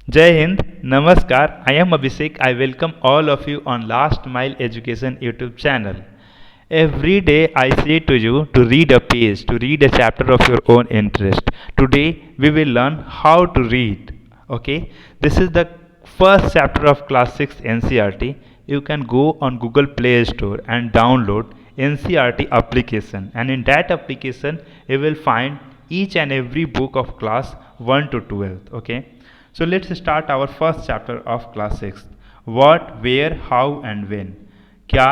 Jai Hind, Namaskar. I am Abhishek. I welcome all of you on Last Mile Education YouTube channel. Every day I say to you to read a page, to read a chapter of your own interest. Today we will learn how to read. Okay, this is the first chapter of Class 6 NCRT. You can go on Google Play Store and download NCRT application, and in that application you will find each and every book of class 1 to 12. Okay, so let's start our first chapter of class 6. What, where, how and when. क्या,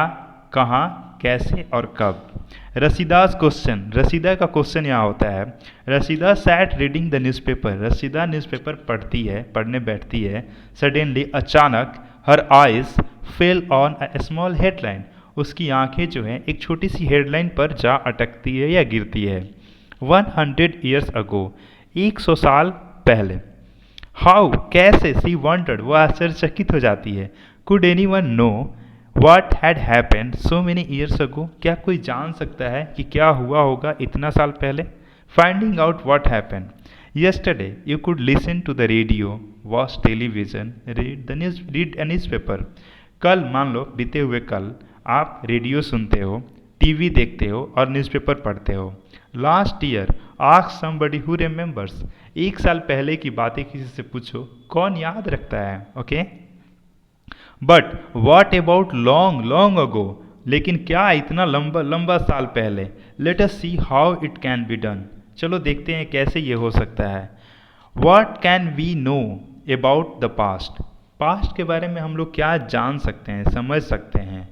कहाँ, कैसे और कब. रसीदास question, रसीदा का question यहाँ होता है. Rashida sat reading the newspaper. Rashida newspaper पढ़ती है, पढ़ने बैठती है. सडनली, अचानक, her eyes fell on a small headline. उसकी आंखें जो हैं एक छोटी सी हेडलाइन पर जा अटकती है या गिरती है. 100 years ago, 100 साल पहले. हाउ, कैसे, सी वॉन्टेड, वह आश्चर्यचकित हो जाती है. Could any one know what had happened so many years ago. क्या कोई जान सकता है कि क्या हुआ होगा इतना साल पहले. Finding out what happened. Yesterday you could listen to the radio, watch television, read a newspaper. कल, मान लो बीते हुए कल, आप रेडियो सुनते हो, टीवी देखते हो और न्यूज़पेपर पढ़ते हो. Last year, ask somebody who remembers. एक साल पहले की बातें किसी से पूछो, कौन याद रखता है. Okay, but what about long long ago. लेकिन क्या इतना लंबा लंबा साल पहले. Let us see how it can be done. चलो देखते हैं कैसे ये हो सकता है. What can we know about the past. Past के बारे में हम लोग क्या जान सकते हैं, समझ सकते हैं.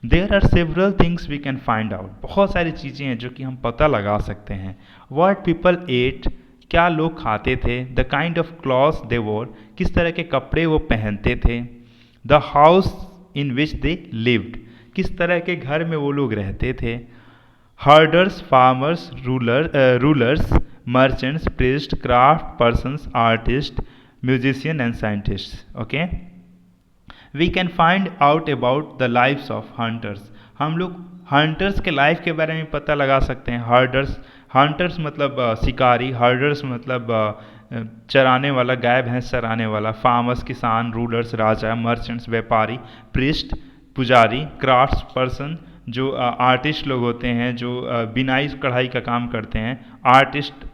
There are several things we can find out. बहुत सारी चीज़ें हैं जो कि हम पता लगा सकते हैं. What people ate. क्या लोग खाते थे. The kind of clothes they wore. किस तरह के कपड़े वो पहनते थे. The house in which they lived. किस तरह के घर में वो लोग रहते थे. Herders, farmers, rulers, merchants, priest, craft persons, artist, musician and scientist. Okay, we can find out about the lifes of hunters. हम लोग हंटर्स के लाइफ के बारे में पता लगा सकते हैं. हर्डर्स, हंटर्स मतलब शिकारी. हर्डर्स मतलब चराने वाला, गाय भैंस चराने वाला. फार्मर्स किसान. रूलर्स राजा. मर्चेंट्स व्यापारी. प्रिस्ट पुजारी. क्राफ्ट्स पर्सन जो आर्टिस्ट लोग होते हैं, जो बिनाई कढ़ाई का काम करते हैं.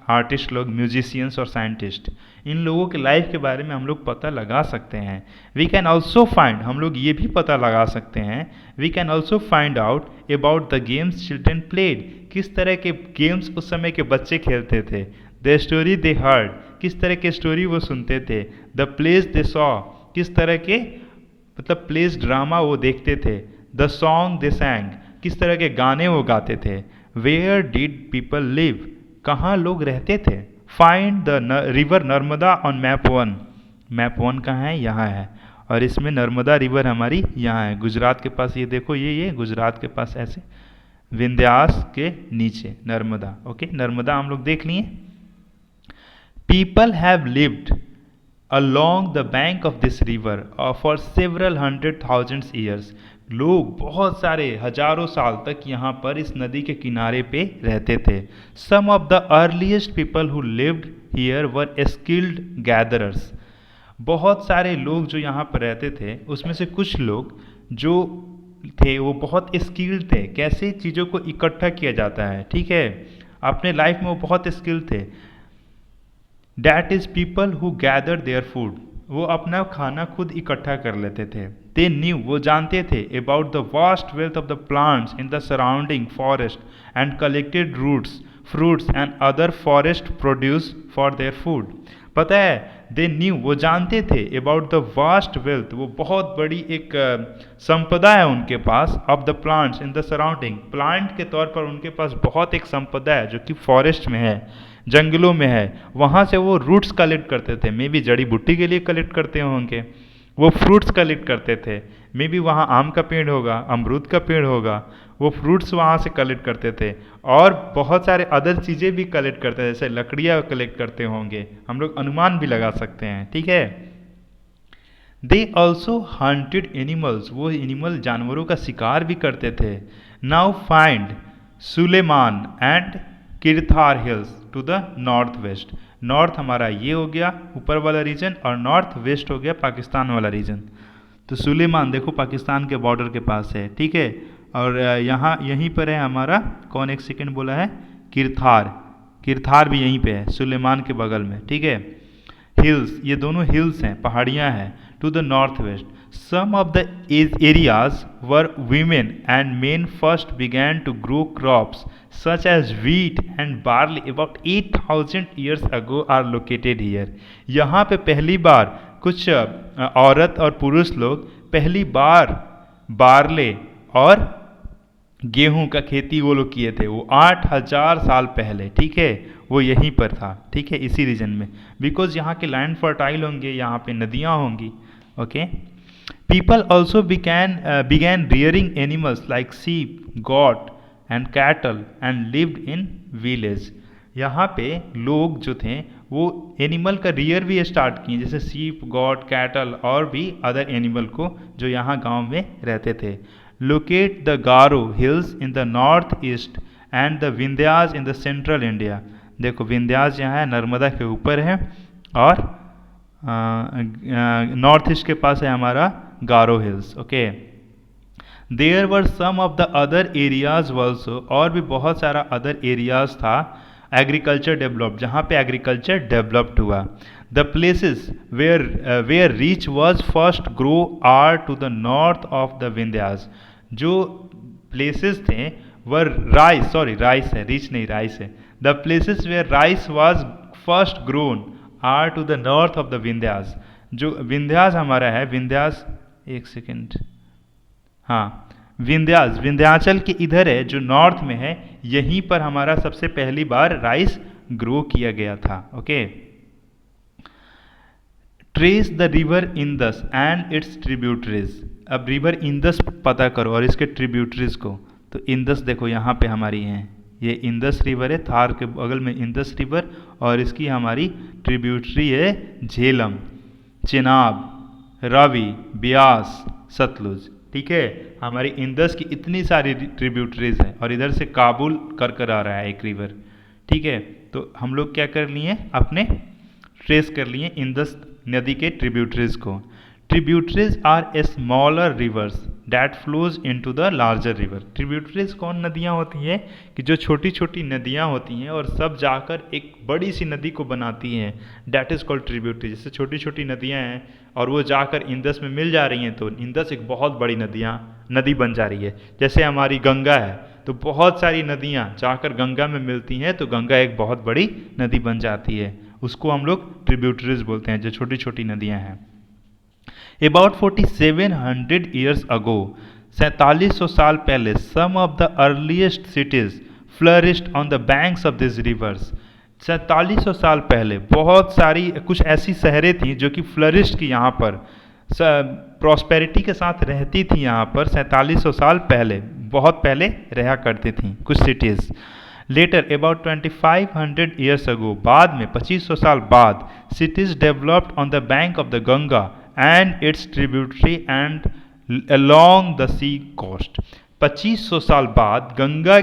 आर्टिस्ट लोग. म्यूजिशियंस और साइंटिस्ट. इन लोगों के लाइफ के बारे में हम लोग पता लगा सकते हैं. वी कैन ऑल्सो फाइंड, हम लोग ये भी पता लगा सकते हैं. We can also find out about the games children played. किस तरह के गेम्स उस समय के बच्चे खेलते थे. The story they heard. किस तरह के स्टोरी वो सुनते थे. The plays they saw. किस तरह के मतलब प्लेस ड्रामा वो देखते थे. The song they sang. किस तरह के गाने वो गाते थे. Where did people live. कहाँ लोग रहते थे. Find the river Narmada on map 1. Map 1 कहाँ है, यहाँ है. और इसमें नर्मदा रिवर हमारी यहाँ है, गुजरात के पास. ये देखो, ये गुजरात के पास ऐसे विंध्यास के नीचे नर्मदा. ओके, नर्मदा हम लोग देख लिए. People have lived along the bank of this river for several hundred thousands years. लोग बहुत सारे हजारों साल तक यहाँ पर इस नदी के किनारे पे रहते थे. Some of the earliest people who lived here were skilled gatherers. बहुत सारे लोग जो यहाँ पर रहते थे, उसमें से कुछ लोग जो थे वो बहुत स्किल्ड थे. कैसे चीज़ों को इकट्ठा किया जाता है, ठीक है, अपने लाइफ में वो बहुत स्किल्ड थे. That is people who gather their food. वो अपना खाना खुद इकट्ठा कर लेते थे. दे न्यू, वो जानते थे, about the vast wealth of the plants in the surrounding forest and collected roots, fruits and other forest produce for their food. पता है, दे न्यू, वो जानते थे, अबाउट द वास्ट वेल्थ, वो बहुत बड़ी एक संपदा है उनके पास, of the plants in the surrounding. Plant के तौर पर उनके पास बहुत एक संपदा है जो कि फॉरेस्ट में है, जंगलों में है. वहाँ से वो रूट्स कलेक्ट करते थे. मे बी जड़ी बूटी के लिए कलेक्ट करते होंगे. वो फ्रूट्स कलेक्ट करते थे. मे बी वहाँ आम का पेड़ होगा, अमरूद का पेड़ होगा, वो फ्रूट्स वहाँ से कलेक्ट करते थे. और बहुत सारे अदर चीज़ें भी कलेक्ट करते थे, जैसे लकड़ियाँ कलेक्ट करते होंगे. हम लोग अनुमान भी लगा सकते हैं, ठीक है. They also hunted animals. वो एनिमल, जानवरों का शिकार भी करते थे. Now find Sulaiman and Kirthar hills to the north west. North हमारा ये हो गया ऊपर वाला रीजन और नॉर्थ वेस्ट हो गया पाकिस्तान वाला रीजन। तो सुलेमान देखो पाकिस्तान के बॉर्डर के पास है, ठीक है। और यहाँ यहीं पर है हमारा कौन, एक सेकेंड बोला है, किरथार। किरथार भी यहीं पे है सुलेमान के बगल में, ठीक है। हिल्स, ये दोनों हिल्स हैं, पहाड़ियाँ हैं। To the north west some of the areas where women and men first began to grow crops such as wheat and barley about 8,000 years ago are located here। यहाँ पे पहली बार कुछ औरत और पुरुष लोग पहली बार बार्ले और गेहूं का खेती वो लोग किए थे, वो 8,000 साल पहले, ठीक है। वो यहीं पर था, ठीक है, इसी रीजन में, बिकॉज यहाँ के लैंड फर्टाइल होंगे, यहाँ पे नदियाँ होंगी, okay. People also began rearing animals like sheep, goat and cattle and lived in village। यहाँ पे लोग जो थे वो एनिमल का रियर भी स्टार्ट किए, जैसे शीप, गॉट, कैटल और भी अदर एनिमल को जो यहाँ गांव में रहते थे। Locate the Garo hills in the north east and the Vindhyas in the central India. देखो विंध्यास यहाँ है, नर्मदा के ऊपर है, और नॉर्थ ईस्ट के पास है हमारा Garo hills, okay. There were some of the other areas also, और भी बहुत सारा अदर एरियाज था एग्रीकल्चर डेवलप्ड, जहाँ पे एग्रीकल्चर डेवलप्ड हुआ। The places where reach was first grow are to the north of the Vindhyas. जो प्लेसेस थे वर राइस, सॉरी राइस है, रीच नहीं राइस है। The places where rice was first grown are to the north of the Vindhyas. जो विंध्यास हमारा है, विंध्यास, एक second, हाँ, विंध्यास विंध्याचल के इधर है, जो नॉर्थ में है, यहीं पर हमारा सबसे पहली बार राइस ग्रो किया गया था, okay. Trace the river Indus and it's tributaries. अब रिवर इंदस पता करो और इसके ट्रिब्यूटरीज को। तो इंदस देखो यहाँ पे हमारी हैं, ये इंदस रिवर है, थार के बगल में इंदस रिवर, और इसकी हमारी ट्रिब्यूटरी है झेलम, चेनाब, रावी, ब्यास, सतलुज, ठीक है। हमारी इंदस की इतनी सारी ट्रिब्यूटरीज हैं, और इधर से काबुल कर आ रहा है एक रिवर, ठीक है। तो हम लोग क्या कर लिए, अपने ट्रेस कर लिए इंदस नदी के ट्रिब्यूटरीज को। Tributaries are a smaller rivers that flows into the larger river. Tributaries कौन नदियाँ होती हैं कि जो छोटी छोटी नदियाँ होती हैं और सब जाकर एक बड़ी सी नदी को बनाती हैं, डैट इज़ कॉल्ड ट्रिब्यूटरी। जैसे छोटी छोटी नदियाँ हैं और वो जाकर इंदस में मिल जा रही हैं, तो इंदस एक बहुत बड़ी नदी बन जा रही है। जैसे हमारी गंगा है, तो बहुत सारी नदियाँ जाकर गंगा में मिलती हैं, तो गंगा एक बहुत बड़ी नदी बन जाती है, उसको हम लोग ट्रिब्यूटरीज बोलते हैं, जो छोटी छोटी नदियाँ हैं। About 4700 years ago, 4700 साल पहले, some of the earliest cities flourished on the banks of these rivers। 4700 साल पहले बहुत सारी कुछ ऐसी शहरें थीं जो कि फ्लरिश्ड की, यहाँ पर प्रॉस्पेरिटी के साथ रहती थी, यहाँ पर 4700 साल पहले, बहुत पहले रहा करती थी कुछ cities. Later about 2500 years ago, बाद में 2500 साल बाद, cities developed on the bank of the Ganga and its tributary and along the sea coast। 2500 साल बाद गंगा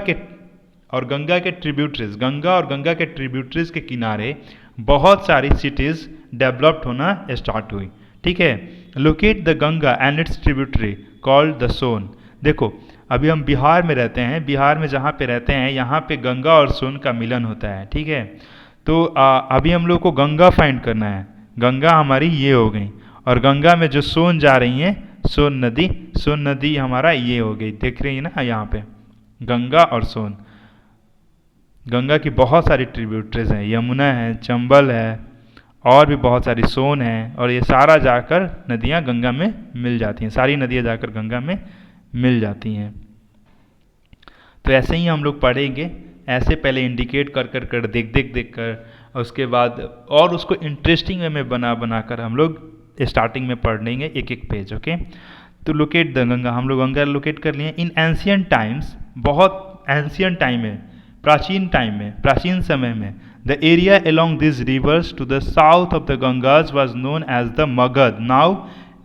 के ट्रिब्यूटरीज, गंगा और गंगा के ट्रिब्यूटरीज के किनारे बहुत सारी सिटीज़ डेवलप्ड होना स्टार्ट हुई, ठीक है। Locate the Ganga and its tributary called the Son. देखो अभी हम बिहार में रहते हैं, बिहार में जहाँ पे रहते हैं, यहाँ पे गंगा और सोन का मिलन होता है, ठीक है। तो अभी हम लोग को गंगा फाइंड करना है। गंगा हमारी ये हो गई, और गंगा में जो सोन जा रही है, सोन नदी हमारा ये हो गई, देख रही है ना यहाँ पे, गंगा और सोन। गंगा की बहुत सारी ट्रिब्यूटरीज हैं, यमुना है, चंबल है, और भी बहुत सारी, सोन है, और ये सारा जाकर नदियाँ गंगा में मिल जाती हैं, सारी नदियाँ जाकर गंगा में मिल जाती हैं। तो ऐसे ही हम लोग पढ़ेंगे, ऐसे पहले इंडिकेट कर देख कर, उसके बाद और उसको इंटरेस्टिंग वे में बना कर हम लोग स्टार्टिंग में पढ़ लेंगे एक एक पेज, ओके। तो लोकेट द गंगा, हम लोग गंगा लोकेट कर लिए। इन एंशियंट टाइम्स, बहुत एंशियंट टाइम में, प्राचीन समय में, the area along this rivers to the south of the Gangas was known as the Magadh, now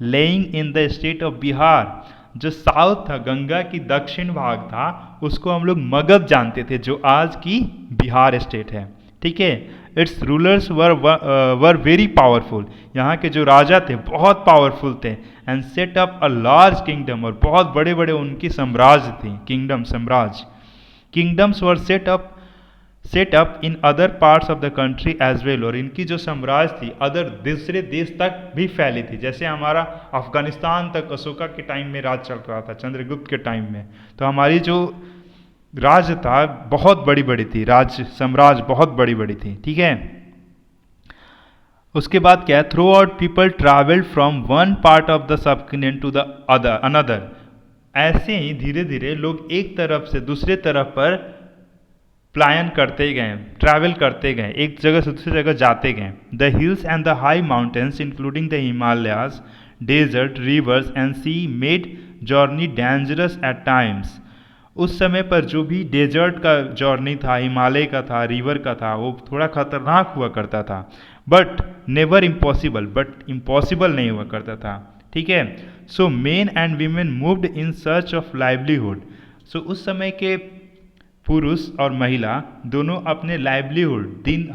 lying in the state of Bihar. जो साउथ था, गंगा की दक्षिण भाग था, उसको हम लोग मगध जानते थे, जो आज की बिहार स्टेट है। ठीक है। Its rulers were very powerful, यहाँ के जो राजा थे बहुत पावरफुल थे। And set up a large kingdom, और बहुत बड़े बड़े उनकी साम्राज्य थी, किंगडम साम्राज्य। Kingdoms were set up in other parts of the country as well, और इनकी जो साम्राज्य थी अदर दूसरे देश तक भी फैली थी। जैसे हमारा अफगानिस्तान तक अशोका के टाइम में राज चल रहा था, चंद्रगुप्त के टाइम में, तो हमारी जो राज्य था बहुत बड़ी बड़ी थी, राज्य साम्राज्य बहुत बड़ी बड़ी थी। ठीक है। उसके बाद क्या है, throughout people travelled from one part of the subcontinent to the another. ऐसे ही धीरे धीरे लोग एक तरफ से दूसरे तरफ पर प्लायन करते गए, ट्रैवल करते गए, एक जगह से दूसरी जगह जाते गए। The hills and the high mountains including the Himalayas, desert, rivers and sea made journey dangerous at times. उस समय पर जो भी डेजर्ट का जर्नी था, हिमालय का था, रिवर का था, वो थोड़ा खतरनाक हुआ करता था, but never impossible, but impossible नहीं हुआ करता था। ठीक है। So men and women moved in search of livelihood. So उस समय के पुरुष और महिला दोनों अपने लाइवलीहुड,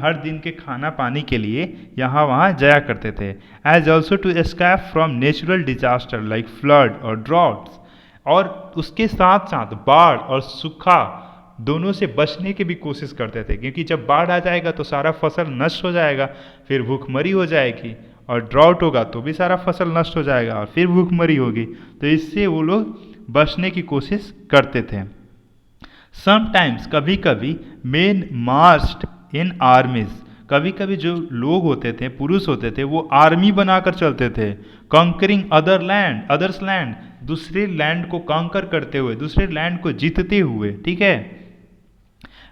हर दिन के खाना पानी के लिए यहाँ वहाँ जाया करते थे। As also to escape from natural disaster like flood और ड्रॉट्स, और उसके साथ साथ बाढ़ और सूखा दोनों से बचने की भी कोशिश करते थे, क्योंकि जब बाढ़ आ जाएगा तो सारा फसल नष्ट हो जाएगा, फिर भूखमरी हो जाएगी, और ड्राउट होगा तो भी सारा फसल नष्ट हो जाएगा, और फिर भूखमरी होगी। तो इससे वो लोग बचने की कोशिश करते थे। समटाइम्स, कभी कभी, मेन मार्च्ड इन आर्मीज, कभी कभी जो लोग होते थे, पुरुष होते थे, वो आर्मी बनाकर चलते थे। कॉन्करिंग अदर्स लैंड, दूसरे लैंड को कॉन्कर करते हुए, दूसरे लैंड को जीतते हुए। ठीक है।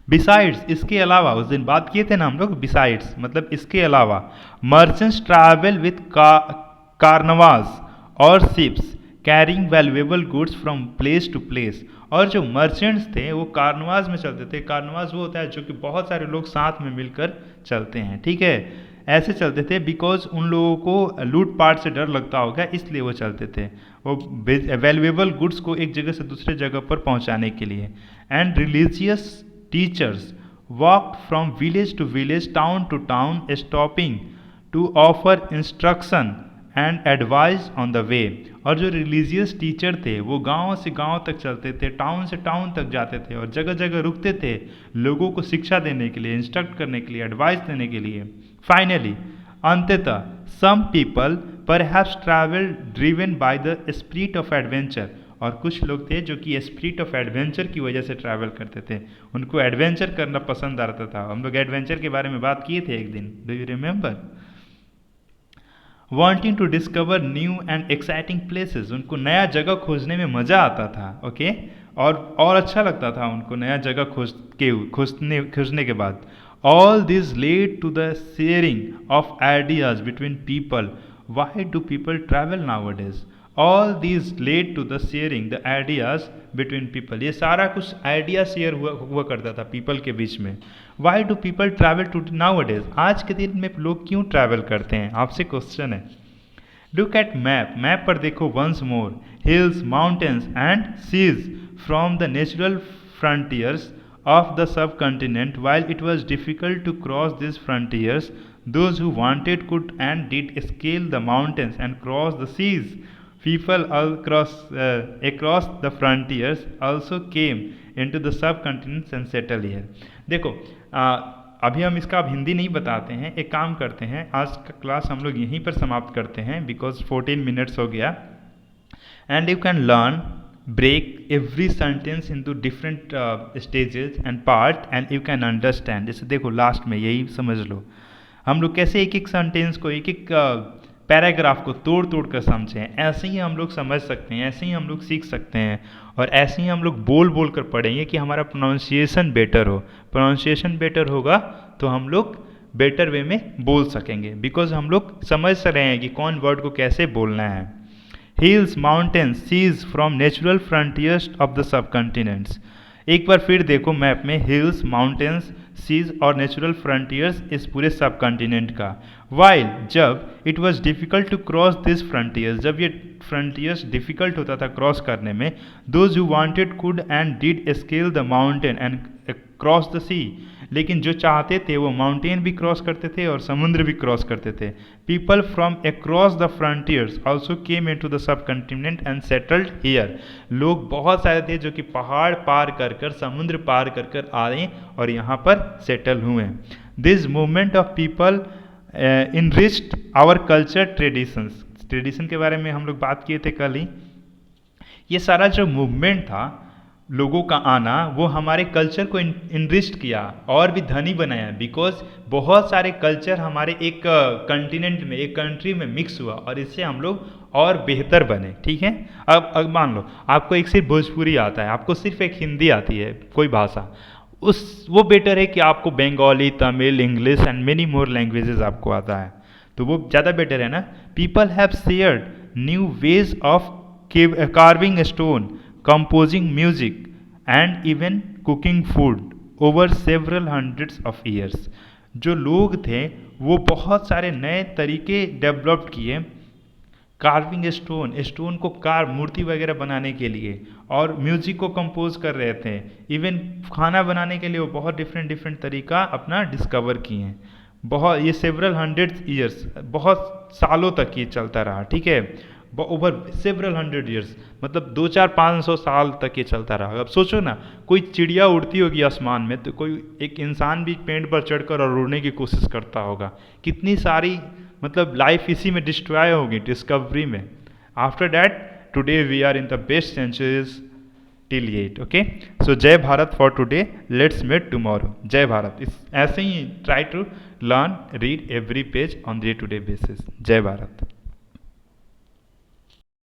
बिसाइड्स, इसके अलावा, उस दिन बात किए थे ना हम लोग, बिसाइड्स मतलब इसके अलावा, मर्चेंट्स ट्रैवल विथ कार्नवास और ships carrying valuable goods from place to place. और जो मर्चेंट्स थे वो कार्नवास में चलते थे। कार्नवास वो होता है जो कि बहुत सारे लोग साथ में मिलकर चलते हैं। ठीक है। ऐसे चलते थे बिकॉज उन लोगों को लूटपाट से डर लगता होगा, इसलिए वो चलते थे, वो वैल्यूएबल गुड्स को एक जगह से दूसरे जगह पर पहुंचाने के लिए। And religious teachers walked from village to village, town to town, stopping to offer instruction and advice on the way. और जो रिलीजियस टीचर थे वो गांव से गांव तक चलते थे, टाउन से टाउन तक जाते थे, और जगह जगह रुकते थे लोगों को शिक्षा देने के लिए, इंस्ट्रक्ट करने के लिए, एडवाइस देने के लिए। फाइनली, अंततः, some people perhaps travel driven by the spirit of adventure, और कुछ लोग थे जो कि स्पिरिट ऑफ एडवेंचर की वजह से ट्रैवल करते थे, उनको एडवेंचर करना पसंद आता था। हम लोग एडवेंचर के बारे में बात किए थे एक दिन, do you remember? Wanting to discover new and exciting places, उनको नया जगह खोजने में मज़ा आता था। ओके। और अच्छा लगता था उनको नया जगह खोजने के बाद। All this led to the sharing of ideas between people. Why do people travel nowadays? All this led to the sharing the ideas between people, ये सारा कुछ आइडिया शेयर हुआ करता था पीपल के बीच में। Why do people travel to nowadays? आज के दिन में लोग क्यों ट्रैवल करते हैं? आपसे क्वेश्चन है। लुक एट मैप पर देखो once more, hills, mountains and seas from the natural frontiers of the subcontinent. While it was difficult to cross these frontiers, those who wanted could and did scale the mountains and cross the seas. People across the frontiers also came into the subcontinents and settled here. देखो, अभी हम इसका अब हिंदी नहीं बताते हैं, एक काम करते हैं, आज का क्लास हम लोग यहीं पर समाप्त करते हैं बिकॉज 14 मिनट्स हो गया। And you can learn break every sentence into different stages and part and you can understand. जैसे देखो लास्ट में यही समझ लो, हम लोग कैसे एक एक सेंटेंस को, एक एक पैराग्राफ को तोड़ तोड़ कर समझें, ऐसे ही हम लोग समझ सकते हैं, ऐसे ही हम लोग सीख सकते हैं, और ऐसे ही हम लोग बोल बोल कर पढ़ेंगे कि हमारा प्रोनाउंसिएशन बेटर हो। प्रोनाउंसिएशन बेटर होगा तो हम लोग बेटर वे में बोल सकेंगे, बिकॉज हम लोग समझ रहे हैं कि कौन वर्ड को कैसे बोलना है। Hills, mountains, seas from natural frontiers of the subcontinents. एक बार फिर देखो मैप में हिल्स, माउंटेन्स, सीज और नेचुरल फ्रंटियर्स इस पूरे सब कॉन्टिनेंट का। वाइल जब it was difficult to cross this frontiers, जब ये फ्रंटियर्स डिफ़िकल्ट होता था क्रॉस करने में, those who wanted could and did scale the mountain and cross the sea, लेकिन जो चाहते थे वो माउंटेन भी क्रॉस करते थे और समुद्र भी क्रॉस करते थे। People from across the frontiers also came into the sub continent and settled here, लोग बहुत सारे थे जो कि पहाड़ पार कर कर, समुद्र पार कर कर आए और यहाँ पर सेटल हुए। This movement of people enriched our culture traditions, tradition के बारे में हम लोग बात किए थे कल ही। ये सारा जो मूवमेंट था, लोगों का आना, वो हमारे कल्चर को इनरिच्ड किया और भी धनी बनाया, बिकॉज बहुत सारे कल्चर हमारे एक कंटिनेंट में, एक कंट्री में मिक्स हुआ और इससे हम लोग और बेहतर बने। ठीक है, अब मान लो आपको एक सिर्फ भोजपुरी आता है, आपको सिर्फ एक हिंदी आती है, कोई भाषा, वो बेटर है कि आपको Bengali, Tamil, English and many more languages आपको आता है, तो वो ज़्यादा बेटर है ना। People have shared new ways of carving stone, composing music and even cooking food over several hundreds of years। जो लोग थे वो बहुत सारे नए तरीके डेवलप किए, कार्विंग स्टोन को मूर्ति वगैरह बनाने के लिए, और म्यूजिक को कंपोज कर रहे थे, इवन खाना बनाने के लिए वो बहुत डिफरेंट तरीका अपना डिस्कवर किए हैं। बहुत, ये सेवरल हंड्रेड ईयर्स, बहुत सालों तक ये चलता रहा। ठीक है, ओवर सेवरल हंड्रेड ईयर्स, मतलब 200-400-500 साल तक ये चलता रहा। अब सोचो ना, कोई चिड़िया उड़ती होगी आसमान में, तो कोई एक इंसान भी पेड़ पर चढ़कर और उड़ने की कोशिश करता होगा। कितनी सारी मतलब लाइफ इसी में डिस्ट्रॉय होगी, डिस्कवरी में। After that today we are in the best centuries till yet. Okay, so Jai Bharat for today, let's meet tomorrow. Jai Bharat. ऐसे ही try to learn, read every page on day to day basis. Jai Bharat.